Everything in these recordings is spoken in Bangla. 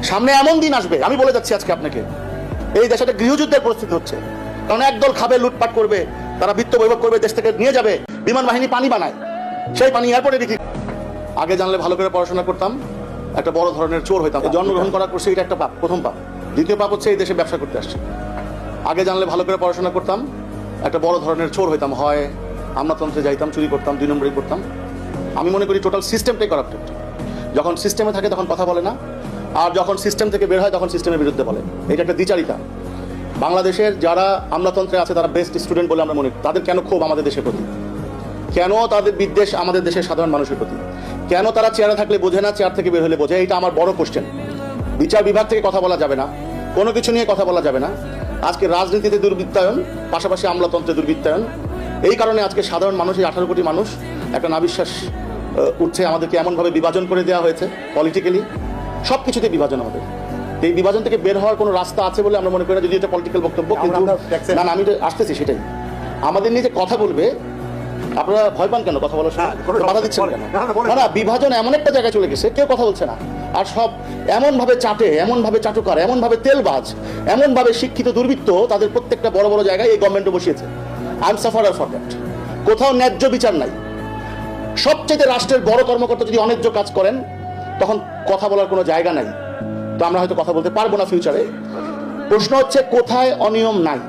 সামনে এমন দিন আসবে, আমি বলে যাচ্ছি আজকে আপনাকে, এই দেশে একটা গৃহযুদ্ধের পরিস্থিতি হচ্ছে। কারণ একদল খাবে, লুটপাট করবে, তারা বিত্ত বৈভব করবে, দেশ থেকে নিয়ে যাবে, বিমান বাহিনী পানি বানায়, সেই পানি এয়ারপোর্টে বিক্রি। আগে জানলে ভালো করে পড়াশোনা করতাম, একটা বড় ধরনের চোর হইতাম। জন্মগ্রহণ করার করছে, এটা একটা পাপ, প্রথম পাপ। দ্বিতীয় পাপ হচ্ছে এই দেশে ব্যবসা করতে আসছে। আগে জানলে ভালো করে পড়াশোনা করতাম, একটা বড় ধরনের চোর হইতাম, হয় আমলাতন্ত্রে যাইতাম, চুরি করতাম, 2 নম্বরই করতাম। আমি মনে করি টোটাল সিস্টেমটাই করাপ্টেড। যখন সিস্টেমে থাকে তখন কথা বলে না, আর যখন সিস্টেম থেকে বের হয় তখন সিস্টেমের বিরুদ্ধে বলে। এটা একটা দ্বিচারিতা। বাংলাদেশের যারা আমলাতন্ত্রে আছে তারা বেস্ট স্টুডেন্ট বলে আমরা মনে করি। তাদের কেন ক্ষোভ আমাদের দেশের প্রতি? কেন তাদের বিদ্বেষ আমাদের দেশের সাধারণ মানুষের প্রতি? কেন তারা চেয়ারে থাকলে বোঝে না, চেয়ার থেকে বের হলে বোঝে? এটা আমার বড় কোশ্চেন। বিচার বিভাগ থেকে কথা বলা যাবে না, কোনো কিছু নিয়ে কথা বলা যাবে না। আজকে রাজনীতিতে দুর্বৃত্তায়ন, পাশাপাশি আমলাতন্ত্রে দুর্বৃত্তায়ন। এই কারণে আজকে সাধারণ মানুষ, এই 18 কোটি মানুষ একটা নাবিশ্বাস উঠছে। আমাদেরকে এমনভাবে বিভাজন করে দেওয়া হয়েছে, পলিটিক্যালি সব কিছুতে বিভাজন। আমাদের এই বিভাজন থেকে বের হওয়ার কোনো রাস্তা আছে বলে আমরা মনে করি না, যদি এটা পলিটিক্যাল বক্তব্য। কিন্তু না, আমি আসতেছি সেটাই। আমাদের নিয়ে যে কথা বলবে, আপনারা ভয় পান কেন? কথা বলার সময় বাধা দিচ্ছেন কেন? না, বিভাজন এমন একটা জায়গায় চলে গেছে, কেউ কথা বলছে না। আর সব এমনভাবে চাটে, এমনভাবে চাটুকার, এমনভাবে তেলবাজ, এমনভাবে শিক্ষিত দুর্বৃত্ত তাদের প্রত্যেকটা বড় বড় জায়গায় এই গভর্নমেন্টও বসিয়েছে। I am sufferer for that. কোথাও ন্যায্য বিচার নাই। সবচেয়ে রাষ্ট্রের বড় কর্মকর্তা যদি অন্যায্য কাজ করেন, তখন কথা বলার কোনো জায়গা নাই। তো আমরা হয়তো কথা বলতে পারবো না ফিউচারে। প্রশ্ন হচ্ছে কোথায় অনিয়ম নাই।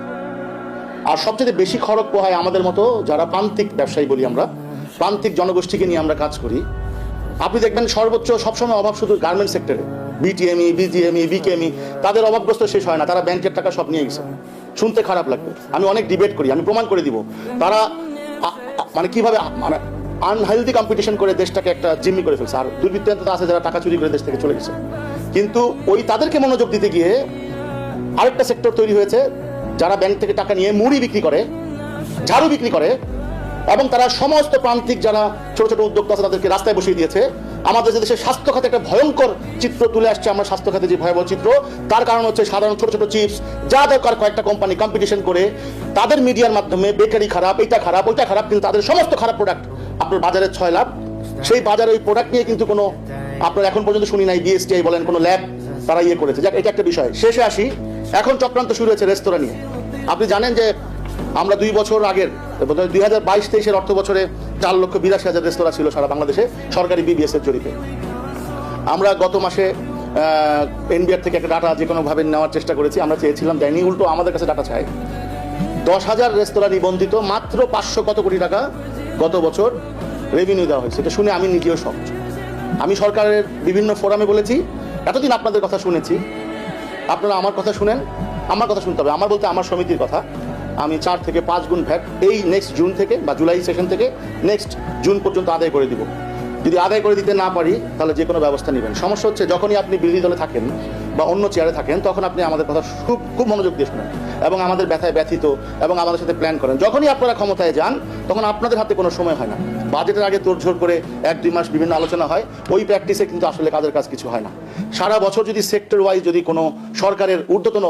আর সবচেয়ে বেশি খড়গ পোহায় আমাদের মতো যারা প্রান্তিক ব্যবসায়ী বলি আমরা, প্রান্তিক জনগোষ্ঠীকে নিয়ে আমরা কাজ করি। আপনি দেখবেন সর্বোচ্চ সবসময় অভাব শুধু গার্মেন্টস সেক্টরে। বিটিএমই, বিজিএমই, বিকেএমই, তাদের অভাবগ্রস্ত শেষ হয় না। তারা ব্যাংকের টাকা সব নিয়ে গেছে। শুনতে খারাপ লাগবে, আমি অনেক ডিবেট করি, আমি প্রমাণ করে দিব। তারা মানে কিভাবে মানে আনহেলদি কম্পিটিশন করে দেশটাকে একটা জিম্মি করে ফেলছে। আর দুর্বৃত্তায়ন আছে যারা টাকা চুরি করে দেশ থেকে চলে গেছে। কিন্তু ওই তাদেরকে মনোযোগ দিতে গিয়ে আরেকটা সেক্টর তৈরি হয়েছে, যারা ব্যাংক থেকে টাকা নিয়ে মুড়ি বিক্রি করে, ঝাড়ু বিক্রি করে, এবং তারা সমস্ত প্রান্তিক যারা ছোট ছোট উদ্যোক্তা আছে তাদেরকে রাস্তায় বসিয়ে দিয়েছে। আমাদের যে দেশের স্বাস্থ্য খাতে একটা ভয়ঙ্কর চিত্র তুলে আসছে, আমরা স্বাস্থ্য খাতে যে ভয়াবহ চিত্র, তার কারণ হচ্ছে সাধারণ ছোট ছোট চিপস যা দরকার কয়েকটা কোম্পানি কম্পিটিশন করে তাদের মিডিয়ার মাধ্যমে বেকারি খারাপ, এইটা খারাপ, ওইটা খারাপ, কিন্তু তাদের সমস্ত খারাপ প্রোডাক্ট আপনার বাজারে 6 লাভ। সেই বাজারে ওই প্রোডাক্ট নিয়ে কিন্তু কোনো আপনার এখন পর্যন্ত শুনি নাই বিএসটিআই বলেন কোনো ল্যাব তারা ইয়ে করেছে। যাক, এটা একটা বিষয়। শেষে আসি, এখন চক্রান্ত শুরু হয়েছে রেস্তোরাঁ নিয়ে। আপনি জানেন যে আমরা 2 বছর আগের 2022-23 অর্থ বছরে 4,82,000 রেস্তোরাঁ ছিল সারা বাংলাদেশে, সরকারি বিবিএস এর জরিপে। আমরা গত মাসে এনবিআর থেকে একটা ডাটা যে কোনোভাবে নেওয়ার চেষ্টা করেছি, আমরা চেয়েছিলাম, দেয়নি, উল্টো আমাদের কাছে ডাটা চাই। 10,000 রেস্তোরাঁ নিবন্ধিত, মাত্র 500 কত কোটি টাকা গত বছর রেভিনিউ দেওয়া হয়েছে। এটা শুনে আমি নিজেও শক। আমি সরকারের বিভিন্ন ফোরামে বলেছি, এতদিন আপনাদের কথা শুনেছি, আপনারা আমার কথা শুনেন, আমার কথা শুনতে হবে। আমার বলতে আমার সমিতির কথা। আমি 4 থেকে 5 গুণ ভ্যাট এই নেক্সট জুন থেকে বা জুলাই সেশন থেকে নেক্সট জুন পর্যন্ত আদায় করে দিব। যদি আদায় করে দিতে না পারি তাহলে যে কোনো ব্যবস্থা নেবেন। সমস্যা হচ্ছে যখনই আপনি বিরোধী দলে থাকেন বা অন্য চেয়ারে থাকেন, তখন আপনি আমাদের কথা খুব মনোযোগ দিয়ে শোনেন এবং আমাদের ব্যথায় ব্যথিত এবং আমাদের সাথে প্ল্যান করেন। যখনই আপনারা ক্ষমতায় যান তখন আপনাদের হাতে কোনো সময় হয় না। বাজেটের আগে তোড়ঝোড় করে 1-2 মাস বিভিন্ন আলোচনা হয়, ওই প্র্যাকটিসে কিন্তু আসলে কাজের কাজ কিছু হয় না। সারা বছর যদি সেক্টর ওয়াইজ যদি কোনো সরকারের ঊর্ধ্বতন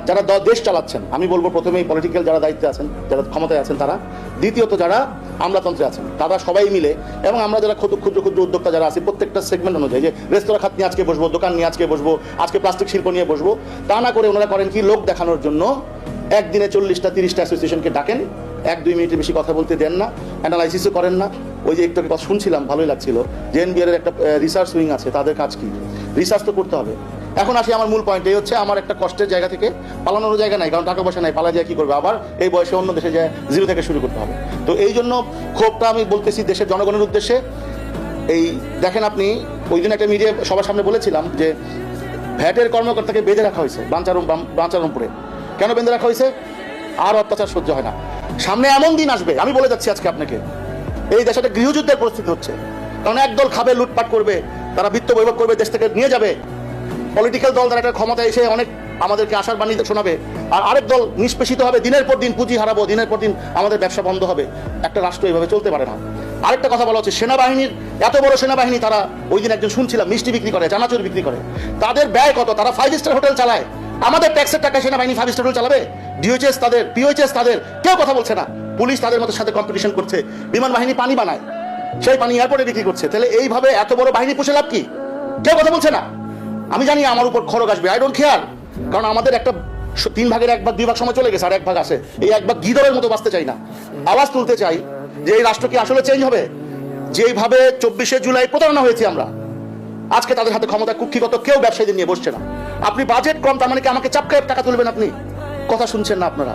যারা দেশ চালাচ্ছেন, আমি বলবো প্রথমেই পলিটিক্যাল যারা দায়িত্বে আছেন, যারা ক্ষমতায় আছেন তারা, দ্বিতীয়ত যারা আমলাতন্ত্রে আছেন তারা সবাই মিলে, এবং আমরা যারা ক্ষুদ্র ক্ষুদ্র উদ্যোক্তা যারা আছি প্রত্যেকটা সেগমেন্ট অনুযায়ী, যে রেস্তোরাঁ খাত নিয়ে আজকে বসবো, দোকান নিয়ে আজকে বসবো, আজকে প্লাস্টিক শিল্প নিয়ে বসবো, তা না করে ওনারা করেন কি, লোক দেখানোর জন্য একদিনে 40টা 30টা অ্যাসোসিয়েশনকে ডাকেন, 1-2 মিনিটের বেশি কথা বলতে দেন না, অ্যানালাইসিসও করেন না। ওই যে একটু কথা শুনছিলাম, ভালোই লাগছিল, যে এনবিআর এর একটা রিসার্চ উইং আছে, তাদের কাজ কি? রিসার্চ তো করতে হবে। এখন আসি আমার মূল পয়েন্ট, এই হচ্ছে আমার একটা কষ্টের জায়গা থেকে পালানোর জায়গা নাই, কারণ টাকা পয়সা নাই, পালা যায় কি করবে, আবার এই বয়সে অন্য দেশে যায় জিরো থেকে শুরু করতে হবে। তো এই জন্য ক্ষোভটা আমি বলতেছি দেশের জনগণের উদ্দেশ্যে। এই দেখেন, আপনি ওই দিন একটা মিডিয়া সবার সামনে বলেছিলাম যে ভ্যাটের কর্মকর্তাকে বেঁধে রাখা হয়েছে বাঞ্চারমপুরে। কেন বেঁধে রাখা হয়েছে? আর অত্যাচার সহ্য হয় না। সামনে এমন দিন আসবে, আমি বলে যাচ্ছি আজকে আপনাকে, এই দেশে একটা গৃহযুদ্ধের পরিস্থিতি হচ্ছে। কারণ একদল খাবে, লুটপাট করবে, তারা বিত্ত বৈভব করবে, দেশ থেকে নিয়ে যাবে, পলিটিক্যাল দল তারা একটা ক্ষমতায় এসে অনেক আমাদেরকে আশার বাণী শোনাবে, আর আরেক দল নিষ্পেষিত হবে, দিনের পর দিন পুঁজি হারাবো, দিনের পর দিন আমাদের ব্যবসা বন্ধ হবে। একটা রাষ্ট্র এইভাবে চলতে পারে না। আরেকটা কথা বলা হচ্ছে, সেনাবাহিনীর এত বড় সেনাবাহিনী, তারা ওই দিন একজন শুনছিলাম মিষ্টি বিক্রি করে, চানাচুর বিক্রি করে, তাদের ব্যয় কত? তারা 5 স্টার হোটেল চালায়, আমাদের ট্যাক্সের টাকায় সেনাবাহিনী 5 স্টার হোটেল চালাবে? ডিওএইচএস তাদের, পিওএইচএস তাদের, কেউ কথা বলছে না। পুলিশ তাদের মতো সাথে কম্পিটিশন করছে, বিমান বাহিনী পানি বানায়, সেই পানি এয়ারপোর্টে বিক্রি করছে। তাহলে এইভাবে এত বড় বাহিনী পুষে লাভ কি? কেউ কথা বলছে না। আমি জানি আমার উপর খড়গ আসবে, আই ডোন্ট কেয়ার, কারণ আমাদের একটা 3 ভাগের 1 ভাগ 2 ভাগ সময় চলে গেছে, আর 1 ভাগ আছে। এই 1 ভাগ গিদরের মতো বাঁচতে চাই না। আওয়াজ তুলতে চাই যে এই রাষ্ট্র কি আসলে চেঞ্জ হবে? যেইভাবে 24শে জুলাই প্রতারণা হয়েছে আমরা, আজকে তাদের হাতে ক্ষমতা কুক্ষিগত কেউ ব্যবসায়ীদের নিয়ে বসছে না। আপনি বাজেট কম, তার মানে কি আমাকে চাপকায় টাকা তুলবেন? আপনি কথা শুনছেন না আপনারা।